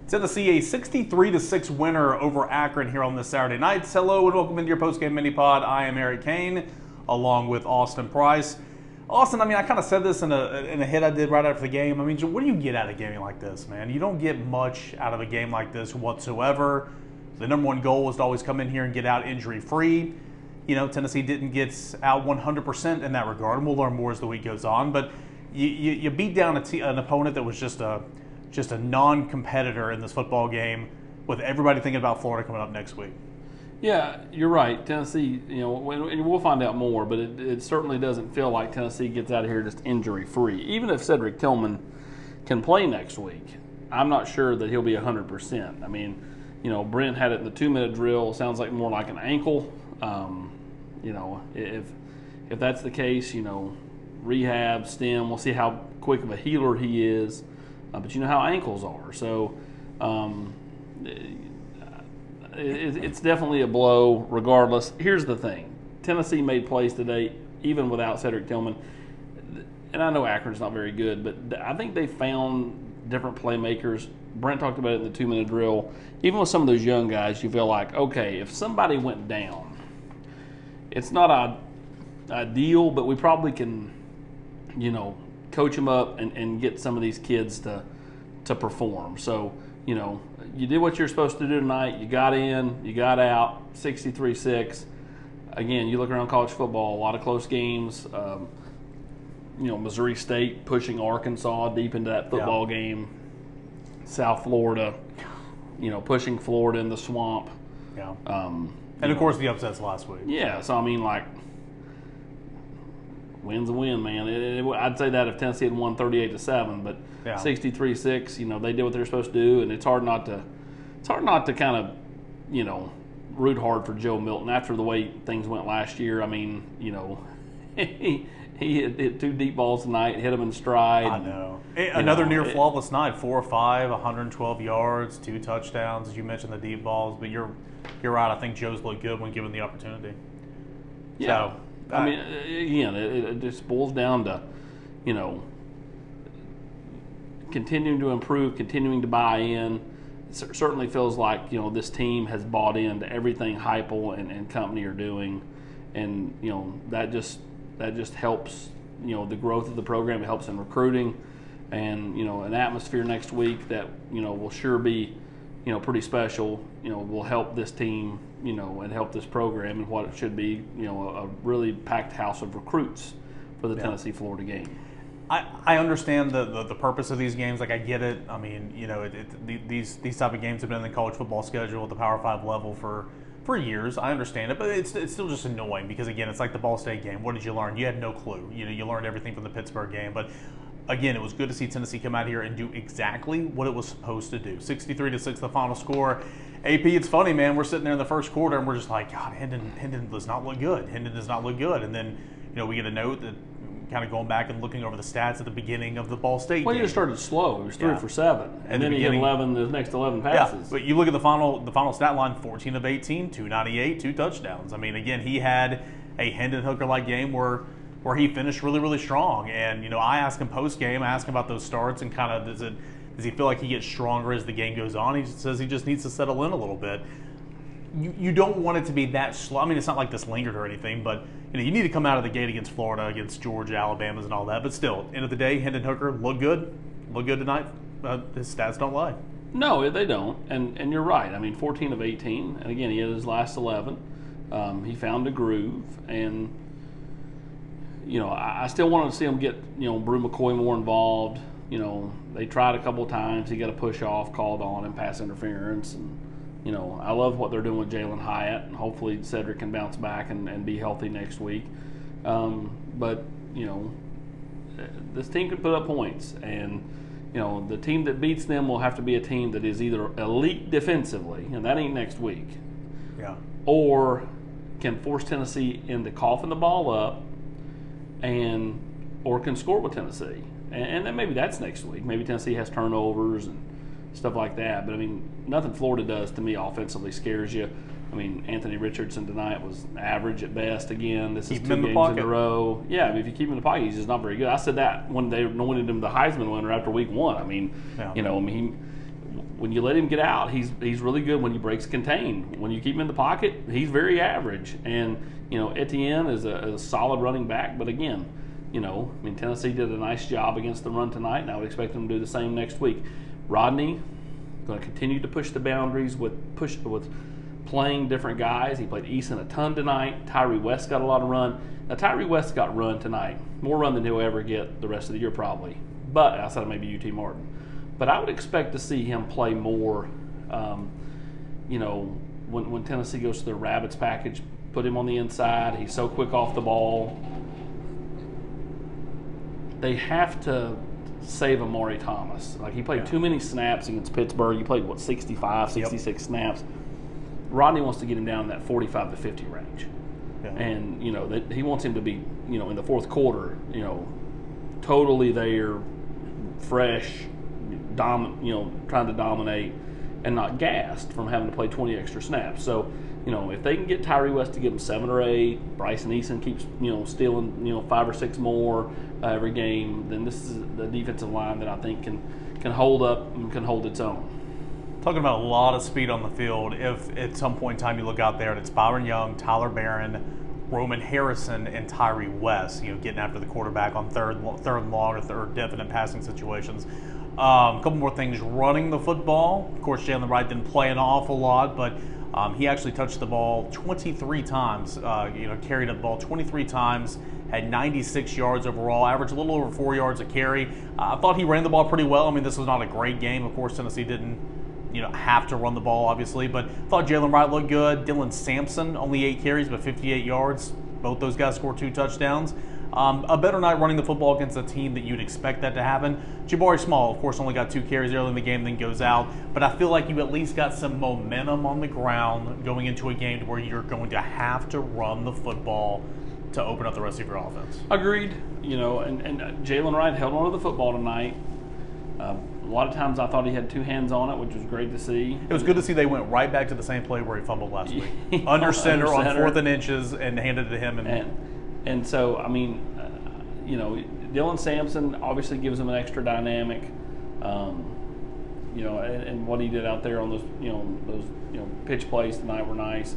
Tennessee a 63-6 winner over Akron here on this Saturday night. Hello and welcome into your postgame mini pod. I am Eric Cain, along with Austin Price. Austin, I kind of said this in a hit I did right after the game. What do you get out of a game like this, man? You don't get much out of a game like this whatsoever. The number one goal was to always come in here and get out injury-free. Tennessee didn't get out 100% in that regard, and we'll learn more as the week goes on. But you beat down an opponent that was just a non-competitor in this football game, with everybody thinking about Florida coming up next week. Yeah, you're right. Tennessee, and we'll find out more, but it certainly doesn't feel like Tennessee gets out of here just injury-free. Even if Cedric Tillman can play next week, I'm not sure that he'll be 100%. Brent had it in the 2-minute drill. Sounds like more like an ankle. If that's the case, rehab, stem, we'll see how quick of a healer he is. But you know how ankles are. So it's definitely a blow regardless. Here's the thing. Tennessee made plays today even without Cedric Tillman. And I know Akron's not very good, but I think they found different playmakers. Brent talked about it in the 2-minute drill. Even with some of those young guys, you feel like, okay, if somebody went down, it's not ideal, but we probably can, coach them up and get some of these kids to perform. So, you did what you're supposed to do tonight. You got in, you got out, 63-6. Again, you look around college football, a lot of close games. Missouri State pushing Arkansas deep into that football game. South Florida, pushing Florida in the swamp. Yeah. And of course the upsets last week. Yeah, so win's a win, man. I'd say that if Tennessee had won 38-7, but 63-6, they did what they were supposed to do, and it's hard not to kind of, root hard for Joe Milton after the way things went last year. He hit 2 deep balls tonight, hit them in stride. I know. Another near flawless night, 4 of 5, 112 yards, 2 touchdowns, as you mentioned the deep balls, but you're right. I think Joe's looked good when given the opportunity. Yeah. So, again, it just boils down to, continuing to improve, continuing to buy in. It certainly feels like, this team has bought into everything Heupel and company are doing. And, that just helps, the growth of the program. It helps in recruiting and, an atmosphere next week that, will sure be, pretty special, will help this team, and help this program and what it should be, a really packed house of recruits for the Tennessee-Florida game. I understand the purpose of these games. I get it. These type of games have been in the college football schedule at the Power 5 level for years. I understand it, but it's still just annoying because, again, it's like the Ball State game. What did you learn? You had no clue. You learned everything from the Pittsburgh game, but again, it was good to see Tennessee come out here and do exactly what it was supposed to do. 63-6, the final score. AP, it's funny, man. We're sitting there in the first quarter, and we're just like, God, Hendon does not look good. Hendon does not look good. And then, we get a note that kind of going back and looking over the stats at the beginning of the Ball State game. He just started slow. He was 3 for 7. And then he hit 11, the next 11 passes. Yeah, but you look at the final stat line, 14 of 18, 298, 2 touchdowns. Again, he had a Hendon Hooker-like game where he finished really, really strong. And, I asked him post-game, I asked him about those starts and kind of does he feel like he gets stronger as the game goes on? He says he just needs to settle in a little bit. You don't want it to be that slow. It's not like this lingered or anything, but you need to come out of the gate against Florida, against Georgia, Alabama's and all that. But still, end of the day, Hendon Hooker looked good tonight. His stats don't lie. No, they don't. And you're right. 14 of 18. And again, he had his last 11. He found a groove. And, I still wanted to see him get, Brew McCoy more involved. They tried a couple of times. He got a push off called on and pass interference. And, I love what they're doing with Jalen Hyatt. And hopefully Cedric can bounce back and be healthy next week. But, this team can put up points. And, the team that beats them will have to be a team that is either elite defensively, and that ain't next week. Yeah. Or can force Tennessee into coughing the ball up or can score with Tennessee. And then maybe that's next week. Maybe Tennessee has turnovers and stuff like that. But, nothing Florida does to me offensively scares you. Anthony Richardson tonight was average at best again. This is 2 games in a row. Yeah, if you keep him in the pocket, he's just not very good. I said that when they anointed him the Heisman winner after week 1. when you let him get out, he's really good when he breaks contain. When you keep him in the pocket, he's very average. And Etienne is a solid running back, but again, Tennessee did a nice job against the run tonight, and I would expect them to do the same next week. Rodney going to continue to push the boundaries with playing different guys. He played Eason a ton tonight. Tyree West got a lot of run. Now Tyree West got run tonight, more run than he'll ever get the rest of the year probably, but outside of maybe UT Martin. But I would expect to see him play more. When Tennessee goes to their Rabbits package, put him on the inside. He's so quick off the ball. They have to save Amari Thomas. Like, he played too many snaps against Pittsburgh. He played, 65, 66 snaps. Rodney wants to get him down in that 45 to 50 range. Yeah. And, that he wants him to be, in the fourth quarter, totally there, fresh, trying to dominate and not gassed from having to play 20 extra snaps. So, if they can get Tyree West to give them 7 or 8, Bryson Eason keeps, stealing, 5 or 6 more every game, then this is the defensive line that I think can hold up and can hold its own. Talking about a lot of speed on the field. If at some point in time you look out there and it's Byron Young, Tyler Barron, Roman Harrison, and Tyree West, getting after the quarterback on third and long or third definite passing situations. A couple more things. Running the football. Of course, Jalen Wright didn't play an awful lot, but he actually touched the ball 23 times. Carried the ball 23 times, had 96 yards overall, averaged a little over 4 yards a carry. I thought he ran the ball pretty well. I mean, this was not a great game. Of course, Tennessee didn't have to run the ball, obviously, but thought Jalen Wright looked good. Dylan Sampson, only 8 carries, but 58 yards. Both those guys scored 2 touchdowns. A better night running the football against a team that you'd expect that to happen. Jabari Small, of course, only got 2 carries early in the game, then goes out. But I feel like you at least got some momentum on the ground going into a game where you're going to have to run the football to open up the rest of your offense. Agreed. And Jalen Wright held on to the football tonight. A lot of times I thought he had 2 hands on it, which was great to see. It was good to see they went right back to the same play where he fumbled last week. Under center on 4th and inches and handed it to him. And so, I mean, Dylan Sampson obviously gives him an extra dynamic, and what he did out there on those pitch plays tonight were nice.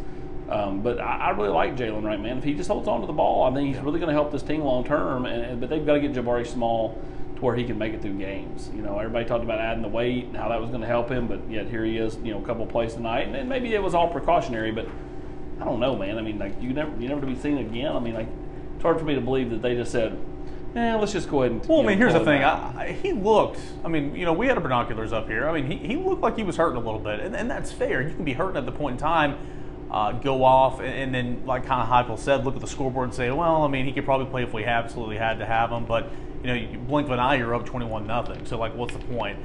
But I really like Jalen Wright, man. If he just holds on to the ball, I think he's really going to help this team long term. But they've got to get Jabari Small to where he can make it through games. Everybody talked about adding the weight and how that was going to help him, but yet here he is, a couple of plays tonight, and maybe it was all precautionary, but I don't know, man. I mean, like, you never to be seen again. I mean, like, it's hard for me to believe that they just said, let's just go ahead and. Well, I mean, here's the thing. He looked. I mean, we had binoculars up here. I mean, he looked like he was hurting a little bit, and that's fair. You can be hurting at the point in time. Go off, and then, like kind of Heupel said, look at the scoreboard and say, well, I mean, he could probably play if we absolutely had to have him, but you blink of an eye, you're up 21-0. So, like, what's the point?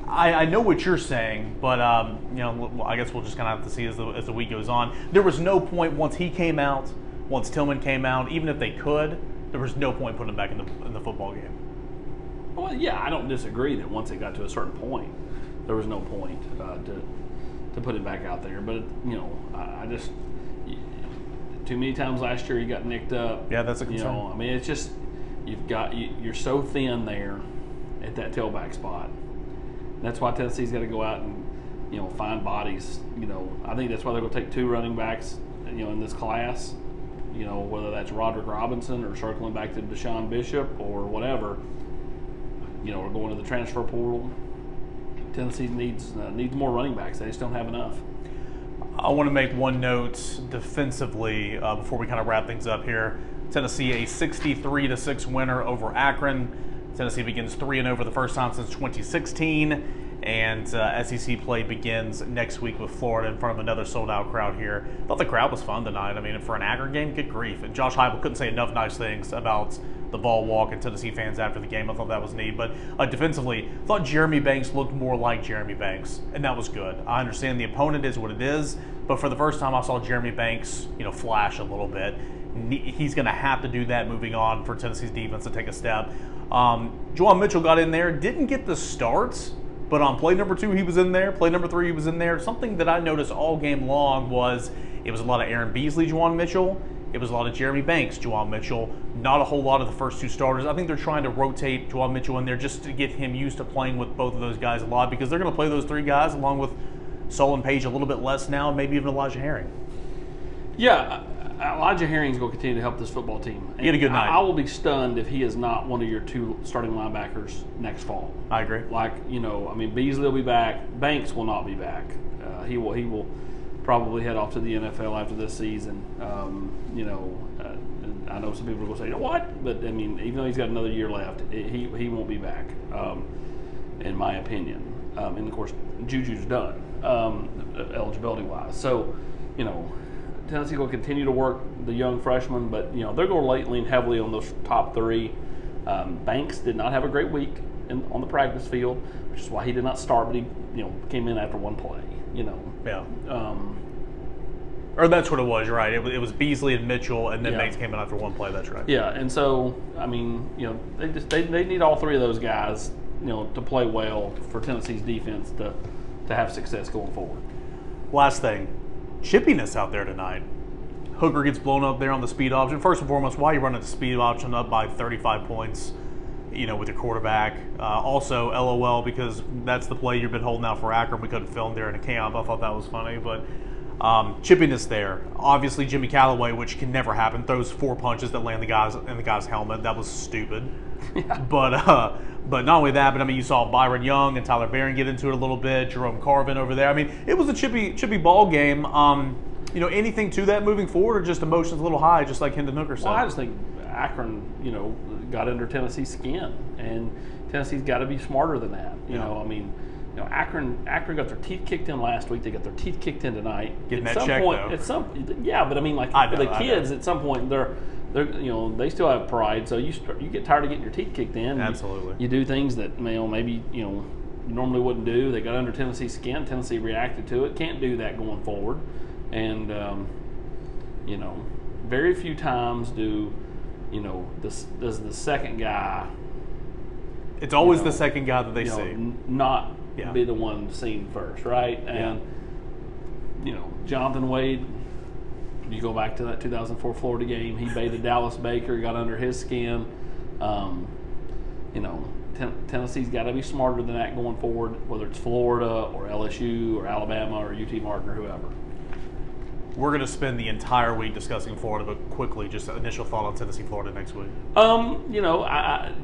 I know what you're saying, but I guess we'll just kind of have to see as the week goes on. There was no point once he came out, once Tillman came out, even if they could, there was no point putting him back in the football game. Well, yeah, I don't disagree that once it got to a certain point, there was no point to put it back out there. But I just too many times last year he got nicked up. Yeah, that's a concern. I mean, it's just you're so thin there at that tailback spot. That's why Tennessee's got to go out and find bodies. I think that's why they're going to take 2 running backs in this class. Whether that's Roderick Robinson or circling back to Deshaun Bishop or whatever. Or going to the transfer portal. Tennessee needs more running backs. They just don't have enough. I want to make one note defensively before we kind of wrap things up here. Tennessee a 63-6 winner over Akron. Tennessee begins 3-0 for the first time since 2016. And SEC play begins next week with Florida in front of another sold-out crowd here. I thought the crowd was fun tonight. I mean, for an Akron game, good grief. And Josh Heupel couldn't say enough nice things about the ball walk and Tennessee fans after the game. I thought that was neat. But defensively, I thought Jeremy Banks looked more like Jeremy Banks, and that was good. I understand the opponent is what it is, but for the first time I saw Jeremy Banks, flash a little bit. He's going to have to do that moving on for Tennessee's defense to take a step. Juwan Mitchell got in there, didn't get the starts, but on play number 2, he was in there. Play number 3, he was in there. Something that I noticed all game long was it was a lot of Aaron Beasley, Juwan Mitchell, it was a lot of Jeremy Banks, Juwan Mitchell, not a whole lot of the first two starters. I think they're trying to rotate Juwan Mitchell in there just to get him used to playing with both of those guys a lot, because they're going to play those three guys along with Solon Page a little bit less now, and maybe even Elijah Herring. Yeah, Elijah Herring's going to continue to help this football team. He had a good night. I will be stunned if he is not one of your two starting linebackers next fall. I agree. Beasley will be back. Banks will not be back. He will probably head off to the NFL after this season. I know some people are going to say, what? But, even though he's got another year left, he won't be back, in my opinion. And, of course, Juju's done, eligibility-wise. So, Tennessee will continue to work the young freshmen, but, they're going to lean heavily on those top three. Banks did not have a great week on the practice field, which is why he did not start, but he, came in after one play, Yeah. Or that's what it was, you're right. It was Beasley and Mitchell, and then Banks came in after one play, that's right. Yeah, and so, they need all three of those guys, to play well for Tennessee's defense to have success going forward. Last thing, chippiness out there tonight. Hooker gets blown up there on the speed option. First and foremost, why are you running the speed option up by 35 points, with your quarterback? Also, LOL, because that's the play you've been holding out for Akron. We couldn't film there in a camp. I thought that was funny, but chippiness there. Obviously, Jimmy Callaway, which can never happen, throws 4 punches that land in the guy's helmet. That was stupid. Yeah. But not only that, but you saw Byron Young and Tyler Barron get into it a little bit. Jerome Carvin over there. It was a chippy ball game. Anything to that moving forward, or just emotions a little high, just like Hendon Hooker said? Well, I just think Akron, got under Tennessee's skin, and Tennessee's got to be smarter than that. Akron got their teeth kicked in last week. They got their teeth kicked in tonight. Getting that check, though. At the kids, at some point, they still have pride. So you get tired of getting your teeth kicked in. Absolutely. You do things that maybe you normally wouldn't do. They got under Tennessee's skin. Tennessee reacted to it. Can't do that going forward. And very few times does the second guy. It's always the second guy that they see. Not be the one seen first, right? And Jonathan Wade, you go back to that 2004 Florida game, he baited Dallas Baker, got under his skin. Tennessee's got to be smarter than that going forward, whether it's Florida or LSU or Alabama or UT Martin or whoever. We're going to spend the entire week discussing Florida, but quickly, just an initial thought on Tennessee, Florida next week.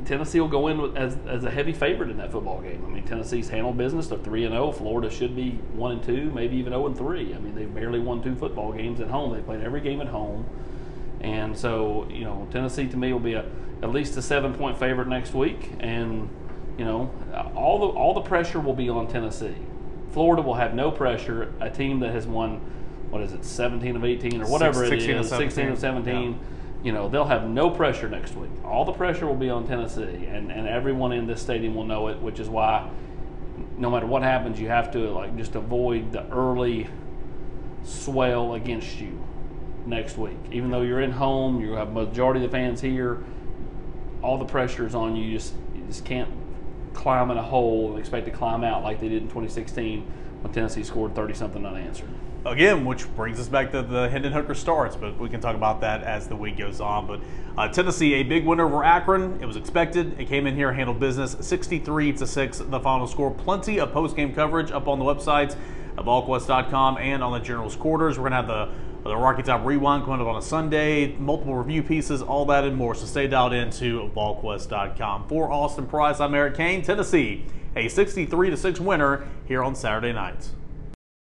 Tennessee will go in as a heavy favorite in that football game. Tennessee's handled business. They're 3-0. Florida should be 1-2, maybe even 0-3. They've barely won 2 football games at home. They played every game at home, and so Tennessee to me will be at least a 7-point favorite next week, and all the pressure will be on Tennessee. Florida will have no pressure. A team that has won, 17 of 18 or whatever 16 of 17. Yeah. They'll have no pressure next week. All the pressure will be on Tennessee, and everyone in this stadium will know it, which is why no matter what happens, you have to just avoid the early swell against you next week. Even though you're in home, you have majority of the fans here, all the pressure is on you. You just can't climb in a hole and expect to climb out like they did in 2016 when Tennessee scored 30-something unanswered. Again, which brings us back to the Hendon Hooker starts, but we can talk about that as the week goes on. But Tennessee, a big winner over Akron. It was expected. It came in here, handled business, 63-6, the final score. Plenty of post-game coverage up on the websites of Volquest.com and on the General's Quarters. We're going to have the Rocky Top Rewind coming up on a Sunday, multiple review pieces, all that and more. So stay dialed into Volquest.com. For Austin Price, I'm Eric Cain. Tennessee, a 63-6 winner here on Saturday night.